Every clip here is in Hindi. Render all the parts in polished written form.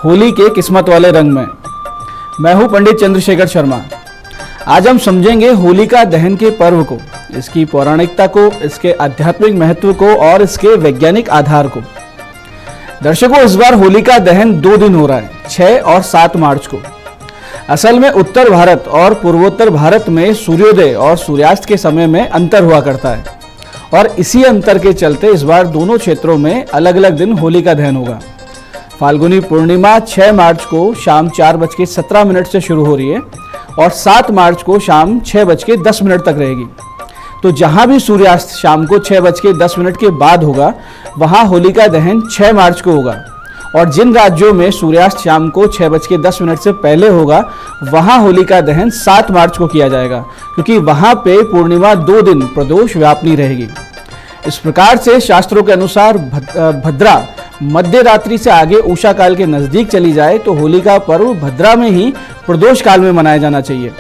होली के किस्मत वाले रंग में। मैं हूं पंडित चंद्रशेखर शर्मा। आज हम समझेंगे होलिका दहन के पर्व को, इसकी पौराणिकता को, इसके आध्यात्मिक महत्व को और इसके वैज्ञानिक आधार को। दर्शकों, इस बार होलिका दहन 2 दिन हो रहा है, 6 और 7 मार्च को। असल में उत्तर भारत और पूर्वोत्तर भारत में सूर्योदय और सूर्यास्त के समय में अंतर हुआ करता है और इसी अंतर के चलते इस बार दोनों क्षेत्रों में अलग अलग दिन होलिका दहन होगा। फाल्गुनी पूर्णिमा 6 मार्च को शाम 4:17 से शुरू हो रही है और 7 मार्च को शाम 6:10 तक रहेगी। तो जहां भी सूर्यास्त शाम को 6:10 के बाद होगा, वहां होलिका दहन 6 मार्च को होगा। और जिन राज्यों में सूर्यास्त शाम को 6:10 से पहले होगा, वहां होलिका दहन 7 मार्च को किया जाएगा, क्योंकि वहां पे पूर्णिमा 2 दिन प्रदोष व्यापनी रहेगी। इस प्रकार से शास्त्रों के अनुसार भद्रा मध्य रात्रि से आगे उषा काल के नजदीक चली जाए तो होलिका पर्व भद्रा में ही प्रदोष काल में मनाया जाना चाहिए।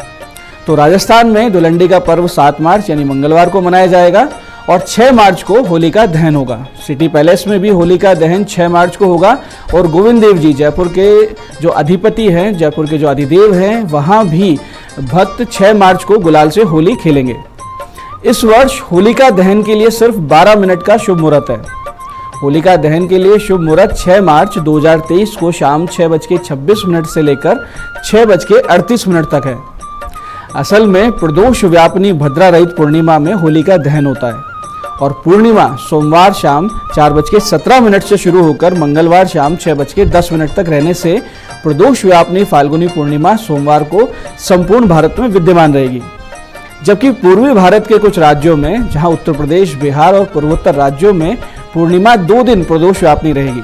तो राजस्थान में धुलंडी का पर्व 7 मार्च यानी मंगलवार को मनाया जाएगा और 6 मार्च को होलिका दहन होगा। सिटी पैलेस में भी होलिका दहन 6 मार्च को होगा और गोविंद देव जी जयपुर के जो अधिपति हैं, जयपुर के जो अधिदेव हैं, वहाँ भी भक्त 6 मार्च को गुलाल से होली खेलेंगे। इस वर्ष होलिका दहन के लिए सिर्फ 12 मिनट का शुभ मुहूर्त है। होलिका दहन के लिए शुभ मुहूर्त 6 मार्च 2023 को शाम 6:26 से लेकर 6:38 तक है। असल में प्रदोष व्यापनी भद्रा रहित पूर्णिमा में होलिका दहन होता है और पूर्णिमा सोमवार शाम 4:17 से शुरू होकर मंगलवार शाम 6:10 तक रहने से प्रदोष व्यापनी फाल्गुनी पूर्णिमा सोमवार को संपूर्ण भारत में विद्यमान रहेगी। जबकि पूर्वी भारत के कुछ राज्यों में, जहां उत्तर प्रदेश, बिहार और पूर्वोत्तर राज्यों में पूर्णिमा 2 दिन प्रदोष व्यापनी रहेगी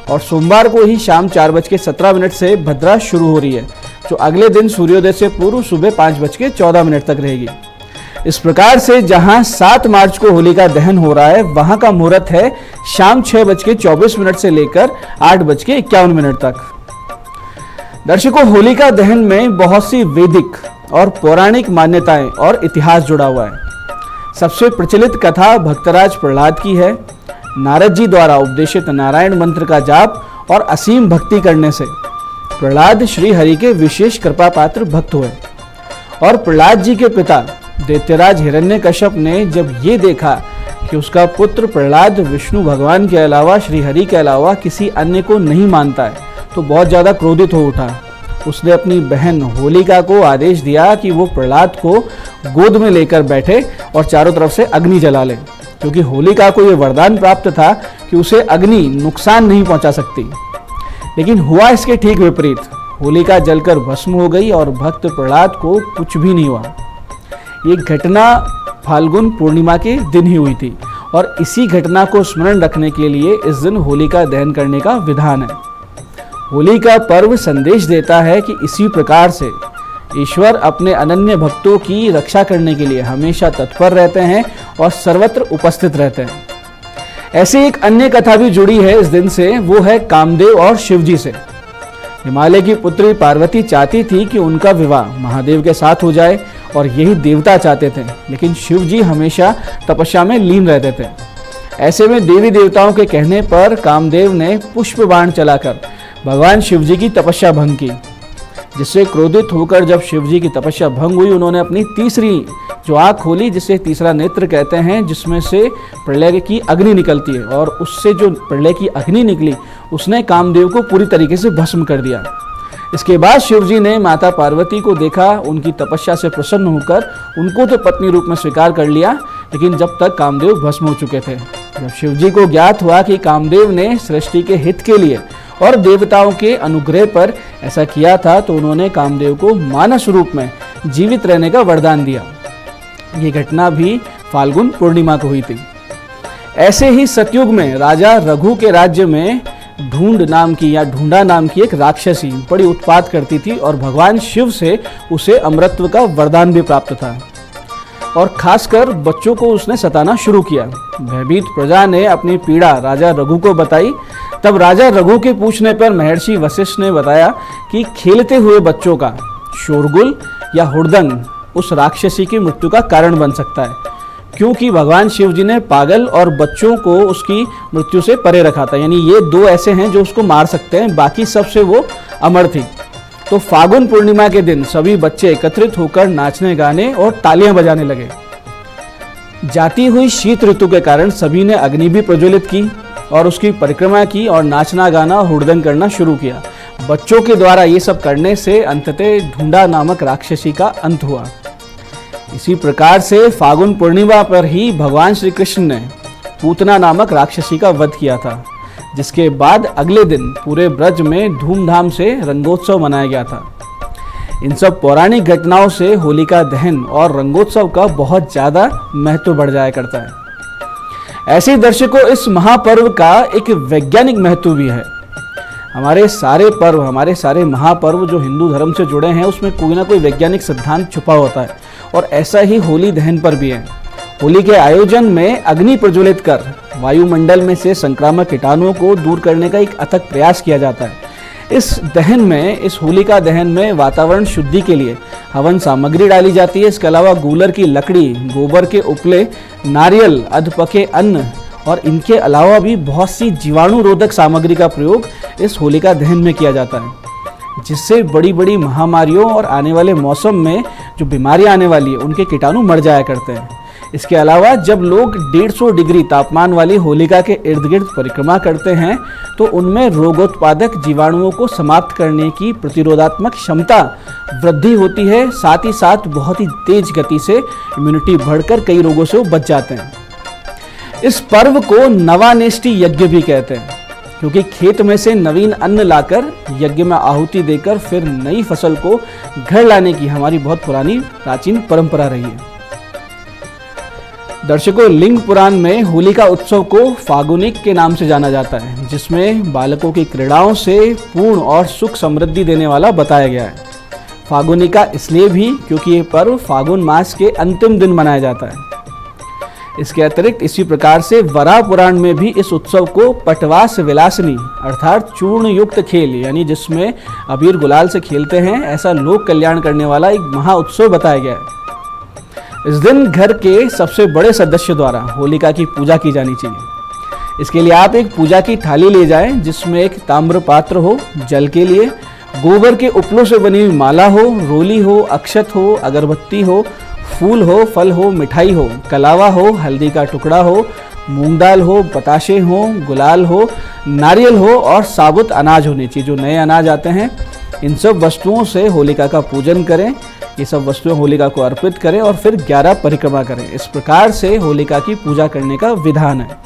और सोमवार को ही शाम 4:17 से भद्रा शुरू हो रही है, जो अगले दिन सूर्योदय से पूर्व सुबह 5:14 तक रहेगी। इस प्रकार से जहां 7 मार्च को होलिका दहन हो रहा है, वहां का मुहूर्त है शाम 6:24 से लेकर 8:51 तक। दर्शकों, होलिका दहन में बहुत सी वैदिक और पौराणिक मान्यताएं और इतिहास जुड़ा हुआ है। सबसे प्रचलित कथा भक्तराज प्रहलाद की है। नारद जी द्वारा उपदेशित नारायण मंत्र का जाप और असीम भक्ति करने से प्रहलाद श्री हरि के विशेष कृपा पात्र भक्त हुए और प्रहलाद जी के पिता दैत्यराज हिरण्यकश्यप ने जब ये देखा कि उसका पुत्र प्रहलाद विष्णु भगवान के अलावा, श्री हरि के अलावा किसी अन्य को नहीं मानता है, तो बहुत ज़्यादा क्रोधित हो उठा। उसने अपनी बहन होलिका को आदेश दिया कि वो प्रहलाद को गोद में लेकर बैठे और चारों तरफ से अग्नि जला ले, क्योंकि होलिका को ये वरदान प्राप्त था कि उसे अग्नि नुकसान नहीं पहुंचा सकती। लेकिन हुआ इसके ठीक विपरीत। होलिका जलकर भस्म हो गई और भक्त प्रहलाद को कुछ भी नहीं हुआ। ये घटना फाल्गुन पूर्णिमा के दिन ही हुई थी और इसी घटना को स्मरण रखने के लिए इस दिन होलिका दहन करने का विधान है। होली का पर्व संदेश देता है कि इसी प्रकार से ईश्वर अपने अनन्य भक्तों की रक्षा करने के लिए हमेशा तत्पर रहते हैं और सर्वत्र उपस्थित रहते हैं। ऐसे एक अन्य कथा भी जुड़ी है इस दिन से, वो है कामदेव और शिवजी से। हिमालय की पुत्री पार्वती चाहती थी कि उनका विवाह महादेव के साथ हो जाए और यही देवता चाहते थे, लेकिन शिवजी हमेशा तपस्या में लीन रहते थे। ऐसे में देवी देवताओं के कहने पर कामदेव ने पुष्प बाण चलाकर भगवान शिवजी की तपस्या भंग की, जिससे क्रोधित होकर जब शिवजी की तपस्या भंग हुई, उन्होंने अपनी तीसरी जो आँख खोली, जिसे तीसरा नेत्र कहते हैं, जिसमें से प्रलय की अग्नि निकलती है, और उससे जो प्रलय की अग्नि निकली उसने कामदेव को पूरी तरीके से भस्म कर दिया। इसके बाद शिवजी ने माता पार्वती को देखा, उनकी तपस्या से प्रसन्न होकर उनको तो पत्नी रूप में स्वीकार कर लिया, लेकिन जब तक कामदेव भस्म हो चुके थे। जब शिवजी को ज्ञात हुआ कि कामदेव ने सृष्टि के हित के लिए और देवताओं के अनुग्रह पर ऐसा किया था, तो उन्होंने कामदेव को मानस रूप में जीवित रहने का वरदान दिया। ये घटना भी फाल्गुन पूर्णिमा को हुई थी। ऐसे ही सतयुग में राजा रघु के राज्य में ढूंढा नाम की एक राक्षसी बड़ी उत्पात करती थी और भगवान शिव से उसे अमरत्व का वरदान भी प्राप्त था और खासकर बच्चों को उसने सताना शुरू किया। भयभीत प्रजा ने अपनी पीड़ा राजा रघु को बताई। तब राजा रघु के पूछने पर महर्षि वशिष्ठ ने बताया कि खेलते हुए बच्चों का शोरगुल या हुड़दंग उस राक्षसी की मृत्यु का कारण बन सकता है। क्योंकि भगवान शिव जी ने पागल और बच्चों को उसकी मृत्यु से परे रखा था। यानी ये दो ऐसे हैं जो उसको मार सकते हैं, बाकी सबसे वो अमर थी। तो फागुन पूर्णिमा के दिन सभी बच्चे एकत्रित होकर नाचने गाने और तालियां बजाने लगे। जाती हुई शीत ऋतु के कारण सभी ने अग्नि भी प्रज्वलित की और उसकी परिक्रमा की और नाचना गाना हुड़दंग करना शुरू किया। बच्चों के द्वारा ये सब करने से अंततः ढूंढा नामक राक्षसी का अंत हुआ। इसी प्रकार से फागुन पूर्णिमा पर ही भगवान श्री कृष्ण ने पूतना नामक राक्षसी का वध किया था, जिसके बाद अगले दिन पूरे ब्रज में धूमधाम से रंगोत्सव मनाया गया था। इन सब पौराणिक घटनाओं से होलिका दहन और रंगोत्सव का बहुत ज़्यादा महत्व बढ़ जाया करता है। ऐसे ही दर्शकों, इस महापर्व का एक वैज्ञानिक महत्व भी है। हमारे सारे पर्व, हमारे सारे महापर्व जो हिंदू धर्म से जुड़े हैं, उसमें कोई ना कोई वैज्ञानिक सिद्धांत छुपा होता है और ऐसा ही होली दहन पर भी है। होली के आयोजन में अग्नि प्रज्वलित कर वायुमंडल में से संक्रामक कीटाणुओं को दूर करने का एक अथक प्रयास किया जाता है। इस होलिका दहन में वातावरण शुद्धि के लिए हवन सामग्री डाली जाती है। इसके अलावा गूलर की लकड़ी, गोबर के उपले, नारियल, अधपके अन्न और इनके अलावा भी बहुत सी जीवाणु रोधक सामग्री का प्रयोग इस होलिका दहन में किया जाता है, जिससे बड़ी बड़ी महामारियों और आने वाले मौसम में जो बीमारियां आने वाली है उनके कीटाणु मर जाया करते हैं। इसके अलावा जब लोग 150 डिग्री तापमान वाली होलिका के इर्द गिर्द परिक्रमा करते हैं तो उनमें रोगोत्पादक जीवाणुओं को समाप्त करने की प्रतिरोधात्मक क्षमता वृद्धि होती है। साथ ही साथ बहुत ही तेज गति से इम्यूनिटी बढ़कर कई रोगों से वो बच जाते हैं। इस पर्व को नवानेष्टि यज्ञ भी कहते हैं, क्योंकि खेत में से नवीन अन्न लाकर यज्ञ में आहुति देकर फिर नई फसल को घर लाने की हमारी बहुत पुरानी प्राचीन परंपरा रही है। दर्शकों, लिंग पुराण में होलिका उत्सव को फागुनिक के नाम से जाना जाता है, जिसमें बालकों की क्रीड़ाओं से पूर्ण और सुख समृद्धि देने वाला बताया गया है। फागुनिका इसलिए भी क्योंकि ये पर्व फागुन मास के अंतिम दिन मनाया जाता है। इसके अतिरिक्त इसी प्रकार से वराह पुराण में भी इस उत्सव को पटवास विलासनी अर्थात चूर्ण युक्त खेल, यानी जिसमें अबीर गुलाल से खेलते हैं, ऐसा लोक कल्याण करने वाला एक महा उत्सव बताया गया है। इस दिन घर के सबसे बड़े सदस्य द्वारा होलिका की पूजा की जानी चाहिए। इसके लिए आप एक पूजा की थाली ले जाएं, जिसमें एक ताम्र पात्र हो, जल के लिए गोबर के उपलों से बनी हुई माला हो, रोली हो, अक्षत हो, अगरबत्ती हो, फूल हो, फल हो, मिठाई हो, कलावा हो, हल्दी का टुकड़ा हो, मूंग दाल हो, बताशे हो, गुलाल हो, नारियल हो और साबुत अनाज होने चाहिए, जो नए अनाज आते हैं। इन सब वस्तुओं से होलिका का पूजन करें। ये सब वस्तुएं होलिका को अर्पित करें और फिर 11 परिक्रमा करें। इस प्रकार से होलिका की पूजा करने का विधान है।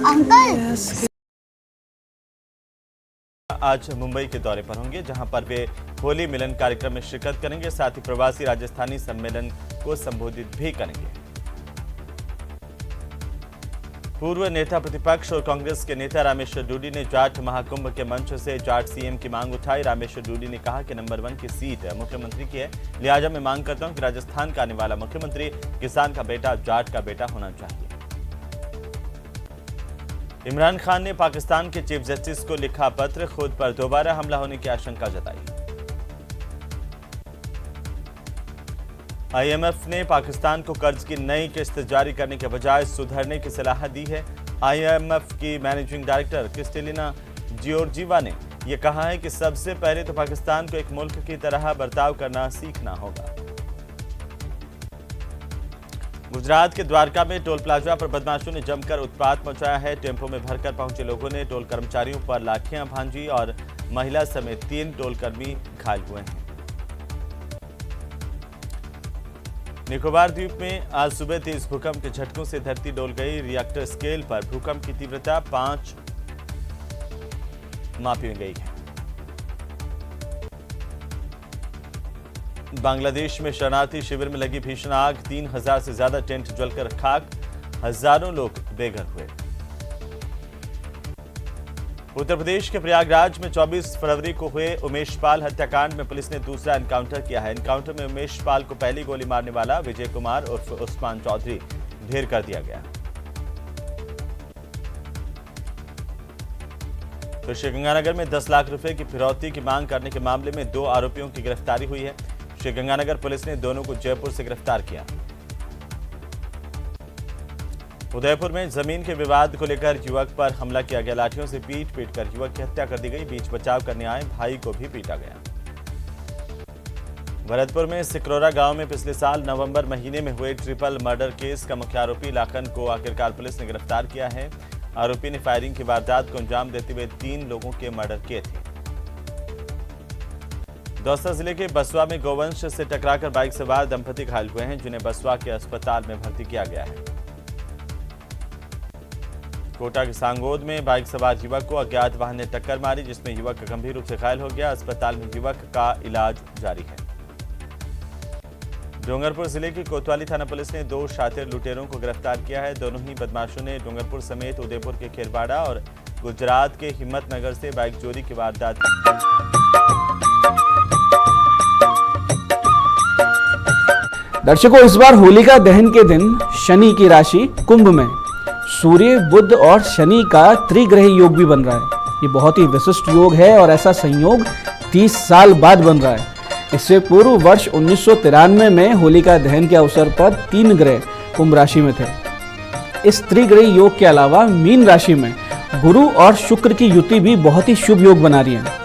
अंकल, आज मुंबई के दौरे पर होंगे, जहां पर वे होली मिलन कार्यक्रम में शिरकत करेंगे। साथ ही प्रवासी राजस्थानी सम्मेलन को संबोधित भी करेंगे। पूर्व नेता प्रतिपक्ष और कांग्रेस के नेता रामेश्वर डूडी ने जाट महाकुंभ के मंच से जाट सीएम की मांग उठाई। रामेश्वर डूडी ने कहा कि नंबर 1 की सीट मुख्यमंत्री की है, लिहाजा मैं मांग करता हूं कि राजस्थान का आने वाला मुख्यमंत्री किसान का बेटा, जाट का बेटा होना चाहिए। इमरान खान ने पाकिस्तान के चीफ जस्टिस को लिखा पत्र, खुद पर दोबारा हमला होने की आशंका जताई। आईएमएफ ने पाकिस्तान को कर्ज की नई किस्त जारी करने के बजाय सुधरने की सलाह दी है। आईएमएफ की मैनेजिंग डायरेक्टर क्रिस्टेलिना जियोर्जीवा ने यह कहा है कि सबसे पहले तो पाकिस्तान को एक मुल्क की तरह बर्ताव करना सीखना होगा। गुजरात के द्वारका में टोल प्लाजा पर बदमाशों ने जमकर उत्पात मचाया है। टेम्पो में भरकर पहुंचे लोगों ने टोल कर्मचारियों पर लाठियां भांजी और महिला समेत 3 टोल कर्मी घायल हुए हैं। निकोबार द्वीप में आज सुबह तेज भूकंप के झटकों से धरती डोल गई। रिएक्टर स्केल पर भूकंप की तीव्रता 5 मापी गई है। बांग्लादेश में शरणार्थी शिविर में लगी भीषण आग, 3000 से ज्यादा टेंट जलकर खाक, हजारों लोग बेघर हुए। उत्तर प्रदेश के प्रयागराज में 24 फरवरी को हुए उमेश पाल हत्याकांड में पुलिस ने दूसरा एनकाउंटर किया है। एनकाउंटर में उमेश पाल को पहली गोली मारने वाला विजय कुमार उर्फ उस्मान चौधरी ढेर कर दिया गया। तो श्रीगंगानगर में 10 लाख रुपए की फिरौती की मांग करने के मामले में 2 आरोपियों की गिरफ्तारी हुई है। श्रीगंगानगर पुलिस ने दोनों को जयपुर से गिरफ्तार किया। उदयपुर में जमीन के विवाद को लेकर युवक पर हमला किया गया। लाठियों से पीट कर युवक की हत्या कर दी गई। बीच बचाव करने आए भाई को भी पीटा गया। भरतपुर में सिकरौरा गांव में पिछले साल नवंबर महीने में हुए ट्रिपल मर्डर केस का मुख्य आरोपी लाखन को आखिरकार पुलिस ने गिरफ्तार किया है। आरोपी ने फायरिंग की वारदात को अंजाम देते हुए 3 लोगों के मर्डर किए थे। दौसा जिले के बसवा में गोवंश से टकराकर बाइक सवार दंपति घायल हुए हैं, जिन्हें बसवा के अस्पताल में भर्ती किया गया है। कोटा के सांगोद में बाइक सवार युवक को अज्ञात वाहन ने टक्कर मारी, जिसमें युवक गंभीर रूप से घायल हो गया। अस्पताल में युवक का इलाज जारी है। डूंगरपुर जिले की कोतवाली थाना पुलिस ने 2 शातिर लुटेरों को गिरफ्तार किया है। दोनों ही बदमाशों ने डूंगरपुर समेत उदयपुर के खेरवाड़ा और गुजरात के हिम्मतनगर से बाइक चोरी की वारदात दर्शकों, इस बार होलिका दहन के दिन शनि की राशि कुंभ में सूर्य, बुध और शनि का त्रिग्रह योग भी बन रहा है। ये बहुत ही विशिष्ट योग है और ऐसा संयोग 30 साल बाद बन रहा है। इससे पूर्व वर्ष 1993 में होलिका दहन के अवसर पर 3 ग्रह कुंभ राशि में थे। इस त्रिग्रह योग के अलावा मीन राशि में गुरु और शुक्र की युति भी बहुत ही शुभ योग बना रही है।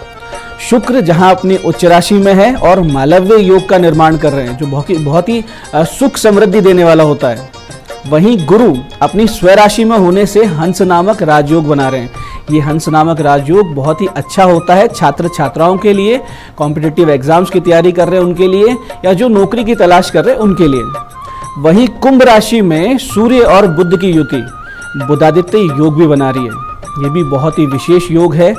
शुक्र जहां अपनी उच्च राशि में है और मालव्य योग का निर्माण कर रहे हैं, जो बहुत ही सुख समृद्धि देने वाला होता है। वहीं गुरु अपनी स्वराशि में होने से हंस नामक राजयोग बना रहे हैं। ये हंस नामक राजयोग बहुत ही अच्छा होता है छात्र छात्राओं के लिए, कॉम्पिटिटिव एग्जाम्स की तैयारी कर रहे हैं उनके लिए, या जो नौकरी की तलाश कर रहे हैं उनके लिए। वहीं कुंभ राशि में सूर्य और बुध की युति बुधादित्य योग भी बना रही है। ये भी बहुत ही विशेष योग है।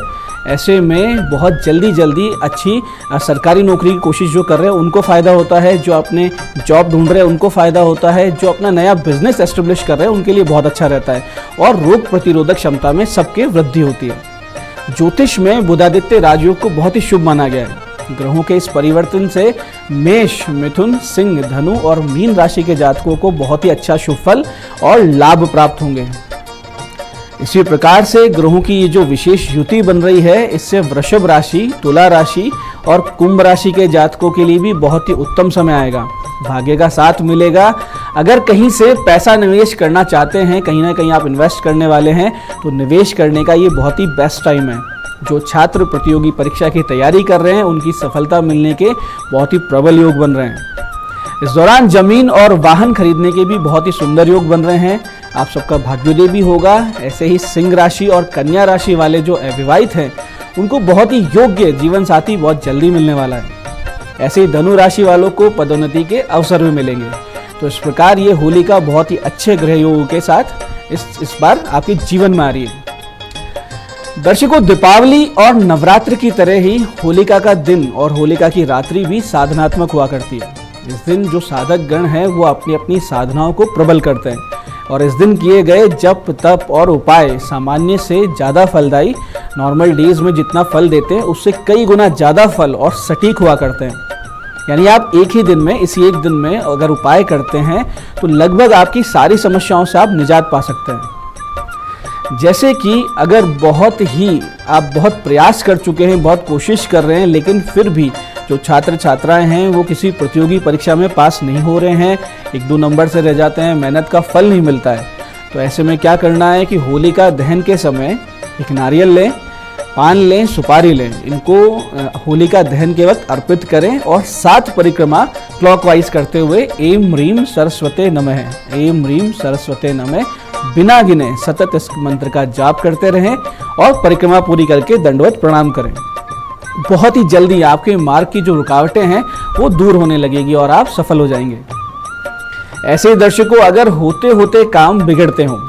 ऐसे में बहुत जल्दी अच्छी सरकारी नौकरी की कोशिश जो कर रहे हैं उनको फ़ायदा होता है, जो अपने जॉब ढूंढ रहे हैं उनको फ़ायदा होता है, जो अपना नया बिजनेस एस्टेब्लिश कर रहे हैं उनके लिए बहुत अच्छा रहता है, और रोग प्रतिरोधक क्षमता में सबके वृद्धि होती है। ज्योतिष में बुधादित्य राजयोग को बहुत ही शुभ माना गया है। ग्रहों के इस परिवर्तन से मेष, मिथुन, सिंह, धनु और मीन राशि के जातकों को बहुत ही अच्छा शुभ फल और लाभ प्राप्त होंगे। इसी प्रकार से ग्रहों की ये जो विशेष युति बन रही है, इससे वृषभ राशि, तुला राशि और कुंभ राशि के जातकों के लिए भी बहुत ही उत्तम समय आएगा। भाग्य का साथ मिलेगा। अगर कहीं से पैसा निवेश करना चाहते हैं, कहीं ना कहीं आप इन्वेस्ट करने वाले हैं, तो निवेश करने का ये बहुत ही बेस्ट टाइम है। जो छात्र प्रतियोगी परीक्षा की तैयारी कर रहे हैं उनकी सफलता मिलने के बहुत ही प्रबल योग बन रहे हैं। इस दौरान जमीन और वाहन खरीदने के भी बहुत ही सुंदर योग बन रहे हैं। आप सबका भाग्योदय भी होगा। ऐसे ही सिंह राशि और कन्या राशि वाले जो अविवाहित हैं उनको बहुत ही योग्य जीवन साथी बहुत जल्दी मिलने वाला है। ऐसे ही धनु राशि वालों को पदोन्नति के अवसर भी मिलेंगे। तो इस प्रकार ये होलिका बहुत ही अच्छे ग्रह योगों के साथ इस बार आपके जीवन में आ रही है। दर्शकों, दीपावली और नवरात्र की तरह ही होलिका का दिन और होलिका की रात्रि भी साधनात्मक हुआ करती है। इस दिन जो साधक गण हैं वो अपनी अपनी साधनाओं को प्रबल करते हैं, और इस दिन किए गए जप, तप और उपाय सामान्य से ज़्यादा फलदायी, नॉर्मल डेज में जितना फल देते हैं उससे कई गुना ज़्यादा फल और सटीक हुआ करते हैं। यानी आप एक ही दिन में, इसी एक दिन में अगर उपाय करते हैं तो लगभग आपकी सारी समस्याओं से आप निजात पा सकते हैं। जैसे कि अगर आप बहुत प्रयास कर चुके हैं, बहुत कोशिश कर रहे हैं, लेकिन फिर भी जो छात्र छात्राएं हैं वो किसी प्रतियोगी परीक्षा में पास नहीं हो रहे हैं, 1-2 नंबर से रह जाते हैं, मेहनत का फल नहीं मिलता है, तो ऐसे में क्या करना है कि होलिका दहन के समय एक नारियल लें, पान लें, सुपारी लें, इनको होलिका दहन के वक्त अर्पित करें और 7 परिक्रमा क्लॉकवाइज करते हुए एम ह्रीम सरस्वते नमः, एम ह्रीम सरस्वते नमः बिना गिने सतत इस मंत्र का जाप करते रहें और परिक्रमा पूरी करके दंडवत प्रणाम करें। बहुत ही जल्दी आपके मार्ग की जो रुकावटें हैं वो दूर होने लगेगी और आप सफल हो जाएंगे। ऐसे ही दर्शकों, अगर होते होते काम बिगड़ते हों,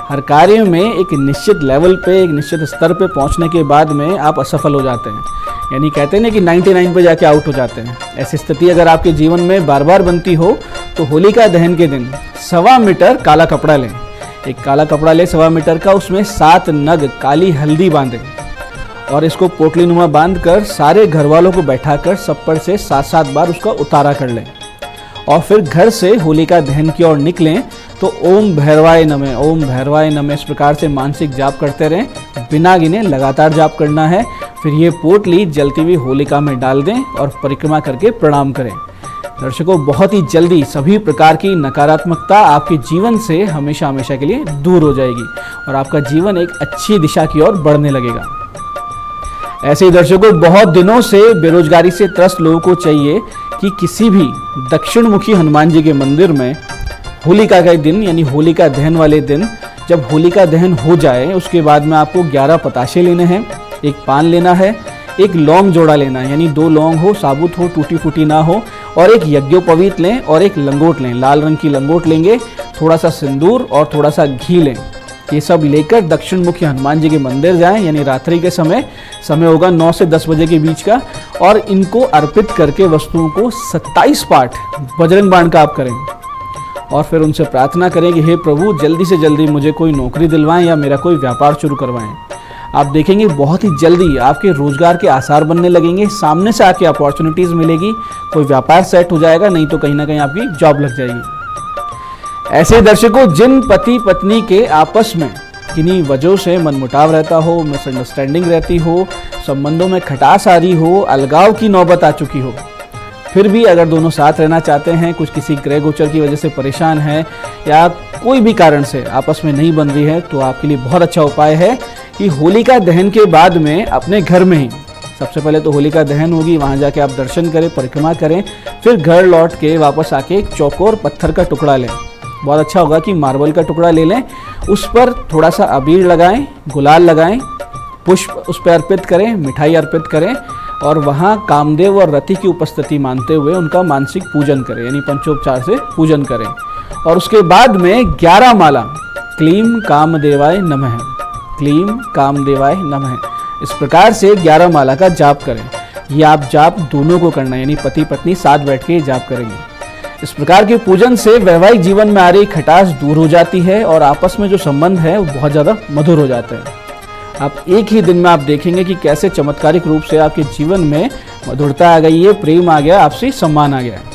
हर कार्य में एक निश्चित लेवल पे, एक निश्चित स्तर पे पहुंचने के बाद में आप असफल हो जाते हैं, यानी कहते हैं ना कि 99 पे जाके आउट हो जाते हैं। ऐसी स्थिति अगर आपके जीवन में बार बार बनती हो तो होलिका दहन के दिन 1.25 मीटर काला कपड़ा लें। एक काला कपड़ा ले 1.25 मीटर का, उसमें 7 नग काली हल्दी बांधें और इसको पोटली नुमा बांध कर सारे घर वालों को बैठाकर सप्पर से 7-7 बार उसका उतारा कर लें और फिर घर से होलिका दहन की ओर निकलें तो ओम भैरवाय नमः इस प्रकार से मानसिक जाप करते रहें, बिना गिने लगातार जाप करना है। फिर ये पोटली जलती हुई होलिका में डाल दें और परिक्रमा करके प्रणाम करें। दर्शकों, बहुत ही जल्दी सभी प्रकार की नकारात्मकता आपके जीवन से हमेशा हमेशा के लिए दूर हो जाएगी और आपका जीवन एक अच्छी दिशा की ओर बढ़ने लगेगा। ऐसे ही दर्शकों, बहुत दिनों से बेरोजगारी से त्रस्त लोगों को चाहिए कि किसी भी दक्षिण मुखी हनुमान जी के मंदिर में होलिका का दिन यानी होलिका दहन वाले दिन, जब होलिका दहन हो जाए उसके बाद में आपको 11 पताशे लेने हैं, एक पान लेना है, एक लौंग जोड़ा लेना है, यानी 2 लौंग हो, साबुत हो, टूटी फूटी ना हो, और एक यज्ञोपवीत लें और एक लंगोट लें, लाल रंग की लंगोट लेंगे, थोड़ा सा सिंदूर और थोड़ा सा घी लें। ये सब लेकर दक्षिण मुखी हनुमान जी के मंदिर जाएं, यानी रात्रि के समय होगा 9 से 10 बजे के बीच का, और इनको अर्पित करके वस्तुओं को 27 पाठ बजरंग बाण का आप करें और फिर उनसे प्रार्थना करें कि हे प्रभु, जल्दी से जल्दी मुझे कोई नौकरी दिलवाएं या मेरा कोई व्यापार शुरू करवाएं। आप देखेंगे बहुत ही जल्दी आपके रोजगार के आसार बनने लगेंगे, सामने से आके अपॉर्चुनिटीज़ मिलेगी, कोई व्यापार सेट हो जाएगा, नहीं तो कहीं ना कहीं आपकी जॉब लग जाएगी। ऐसे दर्शकों, जिन पति पत्नी के आपस में किन्हीं वजहों से मनमुटाव रहता हो, मिसअंडरस्टैंडिंग रहती हो, संबंधों में खटास आ रही हो, अलगाव की नौबत आ चुकी हो, फिर भी अगर दोनों साथ रहना चाहते हैं, कुछ किसी ग्रह गोचर की वजह से परेशान है या कोई भी कारण से आपस में नहीं बन रही है, तो आपके लिए बहुत अच्छा उपाय है कि होलिका दहन के बाद में अपने घर में ही, सबसे पहले तो होलिका दहन होगी, वहाँ जाके आप दर्शन करें, परिक्रमा करें, फिर घर लौट के वापस आके एक चौकोर पत्थर का टुकड़ा लें। बहुत अच्छा होगा कि मार्बल का टुकड़ा ले लें, उस पर थोड़ा सा अबीर लगाएं, गुलाल लगाएं, पुष्प उस पर अर्पित करें, मिठाई अर्पित करें और वहाँ कामदेव और रति की उपस्थिति मानते हुए उनका मानसिक पूजन करें, यानी पंचोपचार से पूजन करें। और उसके बाद में 11 माला क्लीम कामदेवाय नमः, क्लीम कामदेवाय नमः, इस प्रकार से 11 माला का जाप करें। ये आप जाप दोनों को करना है, यानी पति पत्नी साथ बैठ के जाप करेंगे। इस प्रकार के पूजन से वैवाहिक जीवन में आ रही खटास दूर हो जाती है और आपस में जो संबंध है वो बहुत ज़्यादा मधुर हो जाता है। आप एक ही दिन में आप देखेंगे कि कैसे चमत्कारिक रूप से आपके जीवन में मधुरता आ गई है, प्रेम आ गया, आपसी सम्मान आ गया है।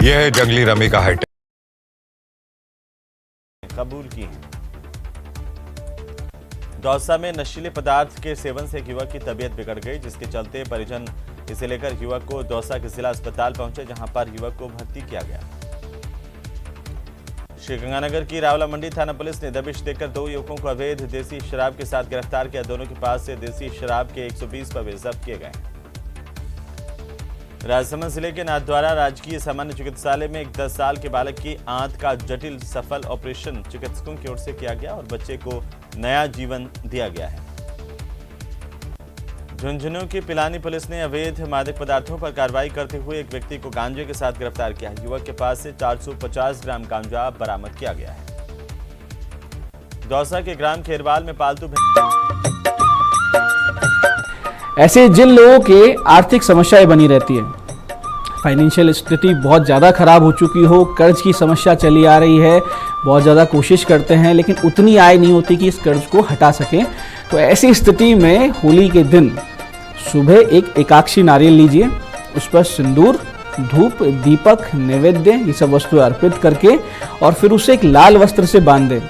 यह है जंगली रमी का हाईटेक। कबूल की है। दौसा में नशीले पदार्थ के सेवन से एक युवक की तबीयत बिगड़ गई, जिसके चलते परिजन इसे लेकर युवक को दौसा के जिला अस्पताल पहुंचे, जहां पर युवक को भर्ती किया गया। श्रीगंगानगर की रावला मंडी थाना पुलिस ने दबिश देकर 2 युवकों को अवैध देसी शराब के साथ गिरफ्तार किया। दोनों के पास से देसी शराब के 120 पवे जब्त किए गए। राजसमंद जिले के नाथद्वारा राजकीय सामान्य चिकित्सालय में एक 10 साल के बालक की आंत का जटिल सफल ऑपरेशन चिकित्सकों की ओर से किया गया और बच्चे को नया जीवन दिया गया है। झुंझुनू की पिलानी पुलिस ने अवैध मादक पदार्थों पर कार्रवाई करते हुए एक व्यक्ति को गांजे के साथ गिरफ्तार किया। युवक के पास से 450 ग्राम गांजा बरामद किया गया है। दौसा के ग्राम खेरवाल में पालतू ऐसे जिन लोगों के आर्थिक समस्याएं बनी रहती है, फाइनेंशियल स्थिति बहुत ज़्यादा खराब हो चुकी हो, कर्ज की समस्या चली आ रही है, बहुत ज़्यादा कोशिश करते हैं लेकिन उतनी आय नहीं होती कि इस कर्ज को हटा सकें, तो ऐसी स्थिति में होली के दिन सुबह एक एकाक्षी नारियल लीजिए, उस पर सिंदूर, धूप, दीपक, नैवेद्य ये सब वस्तुएं अर्पित करके और फिर उसे एक लाल वस्त्र से बांध दें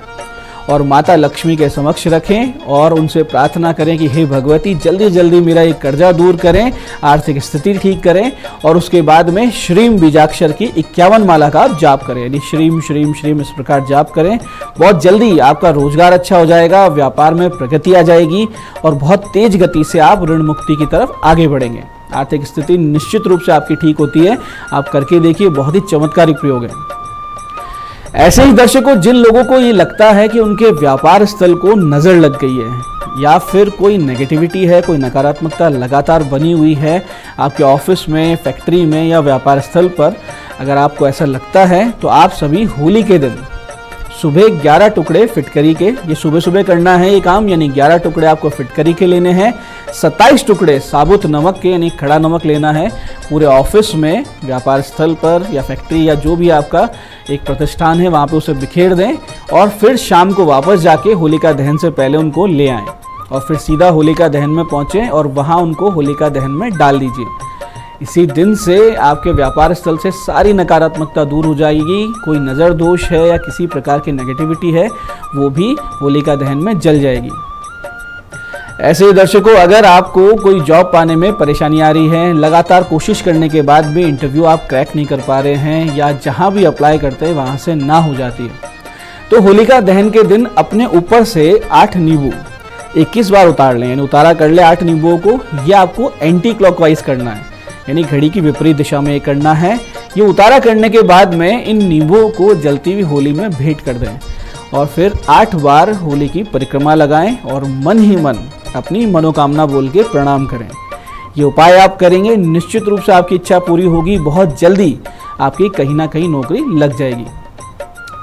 और माता लक्ष्मी के समक्ष रखें और उनसे प्रार्थना करें कि हे भगवती, जल्दी जल्दी मेरा ये कर्जा दूर करें, आर्थिक स्थिति ठीक करें। और उसके बाद में श्रीम बीजाक्षर की 51 माला का आप जाप करें, यानी श्रीम श्रीम श्रीम इस प्रकार जाप करें। बहुत जल्दी आपका रोजगार अच्छा हो जाएगा, व्यापार में प्रगति आ जाएगी और बहुत तेज गति से आप ऋण मुक्ति की तरफ आगे बढ़ेंगे। आर्थिक स्थिति निश्चित रूप से आपकी ठीक होती है, आप करके देखिए, बहुत ही चमत्कारिक प्रयोग है। ऐसे ही दर्शकों, जिन लोगों को ये लगता है कि उनके व्यापार स्थल को नज़र लग गई है या फिर कोई नेगेटिविटी है, कोई नकारात्मकता लगातार बनी हुई है आपके ऑफिस में, फैक्ट्री में या व्यापार स्थल पर, अगर आपको ऐसा लगता है तो आप सभी होली के दिन सुबह 11 टुकड़े फिटकरी के, ये सुबह सुबह करना है ये काम, यानी 11 टुकड़े आपको फिटकरी के लेने हैं। 27 टुकड़े साबुत नमक के यानी खड़ा नमक लेना है। पूरे ऑफिस में, व्यापार स्थल पर या फैक्ट्री या जो भी आपका एक प्रतिष्ठान है वहाँ पे उसे बिखेर दें और फिर शाम को वापस जाके होलिका दहन से पहले उनको ले आएँ और फिर सीधा होलिका दहन में पहुँचें और वहाँ उनको होलिका दहन में डाल दीजिए। इसी दिन से आपके व्यापार स्थल से सारी नकारात्मकता दूर हो जाएगी। कोई नज़र दोष है या किसी प्रकार की नेगेटिविटी है वो भी होलिका दहन में जल जाएगी। ऐसे ही दर्शकों, अगर आपको कोई जॉब पाने में परेशानी आ रही है, लगातार कोशिश करने के बाद भी इंटरव्यू आप क्रैक नहीं कर पा रहे हैं या जहां भी अप्लाई करते हैं वहां से ना हो जाती है, तो होलिका दहन के दिन अपने ऊपर से 8 नींबू 21 बार उतार लें, यानी उतारा कर ले 8 नींबुओं को। ये आपको एंटी क्लॉकवाइज करना है, यानी घड़ी की विपरीत दिशा में ये करना है। ये उतारा करने के बाद में इन नींबुओं को जलती हुई होली में भेंट कर दें और फिर 8 बार होली की परिक्रमा लगाएं और मन ही मन अपनी मनोकामना बोल के प्रणाम करें। ये उपाय आप करेंगे, निश्चित रूप से आपकी इच्छा पूरी होगी। बहुत जल्दी आपकी कहीं ना कहीं नौकरी लग जाएगी।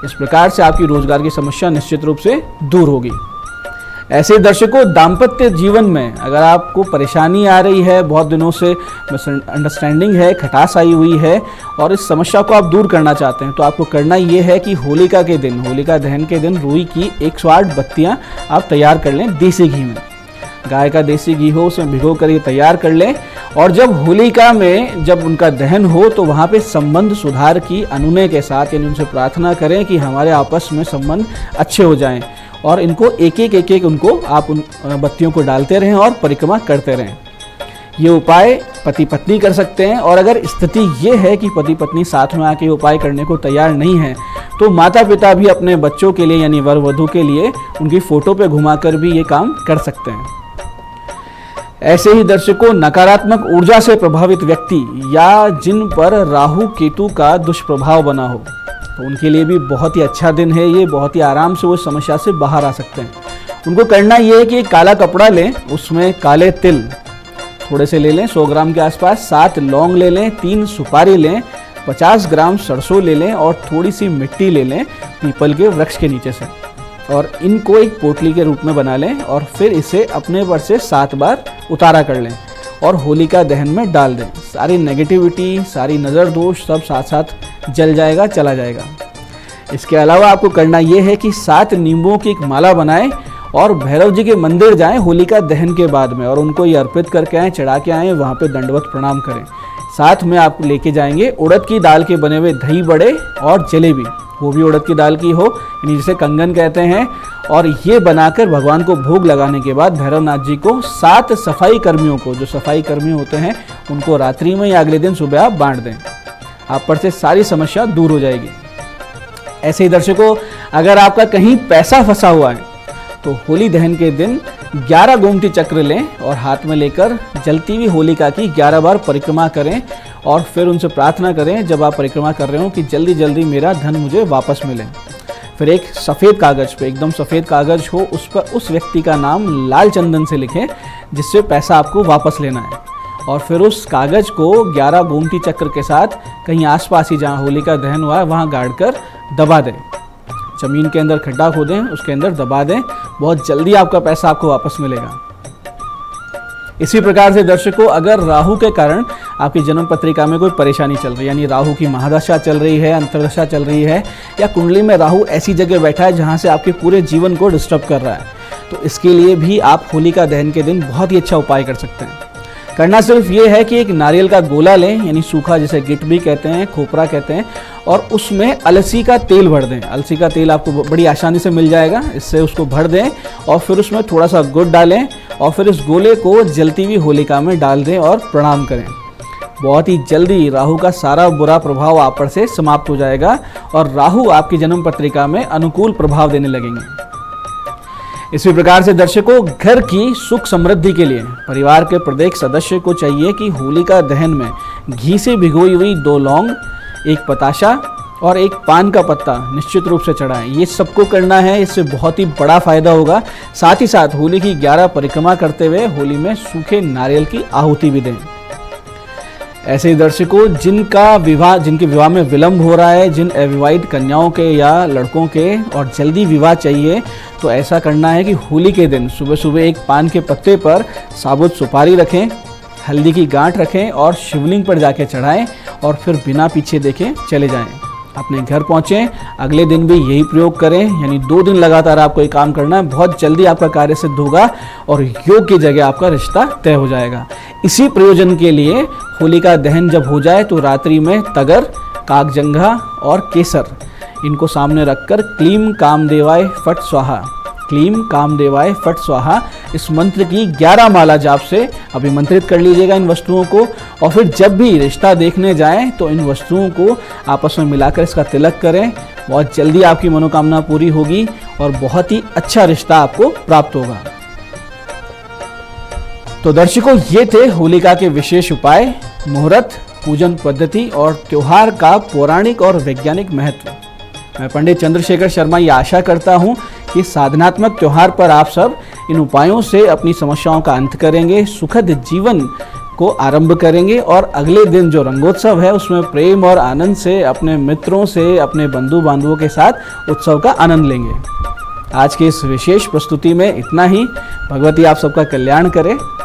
इस प्रकार से आपकी रोजगार की समस्या निश्चित रूप से दूर होगी। ऐसे दर्शकों, दाम्पत्य जीवन में अगर आपको परेशानी आ रही है, बहुत दिनों से मिसअंडरस्टैंडिंग है, खटास आई हुई है और इस समस्या को आप दूर करना चाहते हैं, तो आपको करना ये है कि होलिका के दिन, होलिका दहन के दिन रुई की 108 बत्तियां आप तैयार कर लें देसी घी में। गाय का देसी घी हो उसमें भिगो कर ये तैयार कर लें और जब होलिका में जब उनका दहन हो तो वहाँ पे संबंध सुधार की अनुनय के साथ, यानी उनसे प्रार्थना करें कि हमारे आपस में संबंध अच्छे हो जाएं और इनको एक एक उनको आप उन बत्तियों को डालते रहें और परिक्रमा करते रहें। ये उपाय पति पत्नी कर सकते हैं और अगर स्थिति ये है कि पति पत्नी साथ में आके उपाय करने को तैयार नहीं है तो माता पिता भी अपने बच्चों के लिए यानी वर वधू के लिए उनकी फोटो पे घुमाकर भी ये काम कर सकते हैं। ऐसे ही दर्शकों, नकारात्मक ऊर्जा से प्रभावित व्यक्ति या जिन पर राहु केतु का दुष्प्रभाव बना हो तो उनके लिए भी बहुत ही अच्छा दिन है। ये बहुत ही आराम से वो समस्या से बाहर आ सकते हैं। उनको करना ये है कि एक काला कपड़ा लें, उसमें काले तिल थोड़े से ले लें, 100 ग्राम के आसपास, 7 लौंग ले लें, 3 सुपारी लें, 50 ग्राम सरसों ले लें और थोड़ी सी मिट्टी ले लें पीपल के वृक्ष के नीचे से और इनको एक पोटली के रूप में बना लें और फिर इसे अपने पर से 7 बार उतारा कर लें और होलिका दहन में डाल दें। सारी नेगेटिविटी, सारी नज़र दोष सब साथ साथ जल जाएगा, चला जाएगा। इसके अलावा आपको करना ये है कि 7 नींबुओं की एक माला बनाएं और भैरव जी के मंदिर जाएं होलिका दहन के बाद में और उनको ये अर्पित करके आएँ, चढ़ा के आएँ, वहाँ पे दंडवत प्रणाम करें। साथ में आप लेके जाएंगे उड़द की दाल के बने हुए दही बड़े और जलेबी, वो भी उड़द की दाल की हो, यानी जिसे कंगन कहते हैं, और ये बनाकर भगवान को भोग लगाने के बाद भैरवनाथ जी को 7 सफाई कर्मियों को, जो सफाई कर्मी होते हैं, उनको रात्रि में या अगले दिन सुबह आप बांट दें। आप पर से सारी समस्या दूर हो जाएगी। ऐसे ही दर्शकों, अगर आपका कहीं पैसा फंसा हुआ है तो होली दहन के दिन 11 गोमती चक्र लें और हाथ में लेकर जलती हुई होलिका की 11 बार परिक्रमा करें और फिर उनसे प्रार्थना करें जब आप परिक्रमा कर रहे हो कि जल्दी जल्दी मेरा धन मुझे वापस मिले। फिर एक सफ़ेद कागज़ पे, एकदम सफ़ेद कागज़ हो, उस पर उस व्यक्ति का नाम लाल चंदन से लिखें जिससे पैसा आपको वापस लेना है और फिर उस कागज़ को 11 गोमती चक्र के साथ कहीं आसपास ही जहाँ होलिका दहन हुआ है वहाँ गाड़ कर दबा दें। ज़मीन के अंदर खड्डा खोदें, उसके अंदर दबा दें, बहुत जल्दी आपका पैसा आपको वापस मिलेगा। इसी प्रकार से दर्शकों, अगर राहु के कारण आपकी जन्म पत्रिका में कोई परेशानी चल रही है, यानी राहु की महादशा चल रही है, अंतर्दशा चल रही है या कुंडली में राहु ऐसी जगह बैठा है जहां से आपके पूरे जीवन को डिस्टर्ब कर रहा है, तो इसके लिए भी आप होलिका दहन के दिन बहुत ही अच्छा उपाय कर सकते हैं। करना सिर्फ ये है कि एक नारियल का गोला लें, यानी सूखा, जिसे गिट भी कहते हैं, खोपरा कहते हैं, और उसमें अलसी का तेल भर दें। अलसी का तेल आपको बड़ी आसानी से मिल जाएगा, इससे उसको भर दें और फिर उसमें थोड़ा सा गुड़ डालें और फिर इस गोले को जलती हुई होलिका में डाल दें और प्रणाम करें। बहुत ही जल्दी राहु का सारा बुरा प्रभाव आप पर से समाप्त हो जाएगा और राहु आपकी जन्म पत्रिका में अनुकूल प्रभाव देने लगेंगे। इसी प्रकार से दर्शकों, घर की सुख समृद्धि के लिए परिवार के प्रत्येक सदस्य को चाहिए कि होलिका दहन में घी से भिगोई हुई 2 लौंग, 1 पताशा और 1 पान का पत्ता निश्चित रूप से चढ़ाएं। ये सबको करना है, इससे बहुत ही बड़ा फायदा होगा। साथ ही साथ होली की 11 परिक्रमा करते हुए होली में सूखे नारियल की आहुति भी दें। ऐसे ही दर्शकों जिनके विवाह में विलंब हो रहा है, जिन अविवाहित कन्याओं के या लड़कों के और जल्दी विवाह चाहिए, तो ऐसा करना है कि होली के दिन सुबह सुबह एक पान के पत्ते पर साबुत सुपारी रखें, हल्दी की गांठ रखें और शिवलिंग पर जाके चढ़ाएं और फिर बिना पीछे देखे चले जाएं। अपने घर पहुंचें, अगले दिन भी यही प्रयोग करें, यानी 2 दिन लगातार आपको ये काम करना है। बहुत जल्दी आपका कार्य सिद्ध होगा और योग की जगह आपका रिश्ता तय हो जाएगा। इसी प्रयोजन के लिए होलिका दहन जब हो जाए तो रात्रि में तगर, कागजंघा और केसर इनको सामने रखकर क्लीम कामदेवाय फट स्वाहा, क्लीम कामदेवाय फट स्वाहा इस मंत्र की 11 माला जाप से अभिमंत्रित कर लीजिएगा इन वस्तुओं को। और फिर जब भी रिश्ता देखने जाएं तो इन वस्तुओं को आपस में मिलाकर इसका तिलक करें। बहुत जल्दी आपकी मनोकामना पूरी होगी और बहुत ही अच्छा रिश्ता आपको प्राप्त होगा। तो दर्शकों, ये थे होलिका के विशेष उपाय, मुहूर्त, पूजन पद्धति और त्योहार का पौराणिक और वैज्ञानिक महत्व। मैं पंडित चंद्रशेखर शर्मा ये आशा करता हूँ कि साधनात्मक त्योहार पर आप सब इन उपायों से अपनी समस्याओं का अंत करेंगे, सुखद जीवन को आरंभ करेंगे और अगले दिन जो रंगोत्सव है उसमें प्रेम और आनंद से अपने मित्रों से, अपने बंधु बांधवों के साथ उत्सव का आनंद लेंगे। आज के इस विशेष प्रस्तुति में इतना ही। भगवती आप सबका कल्याण करे।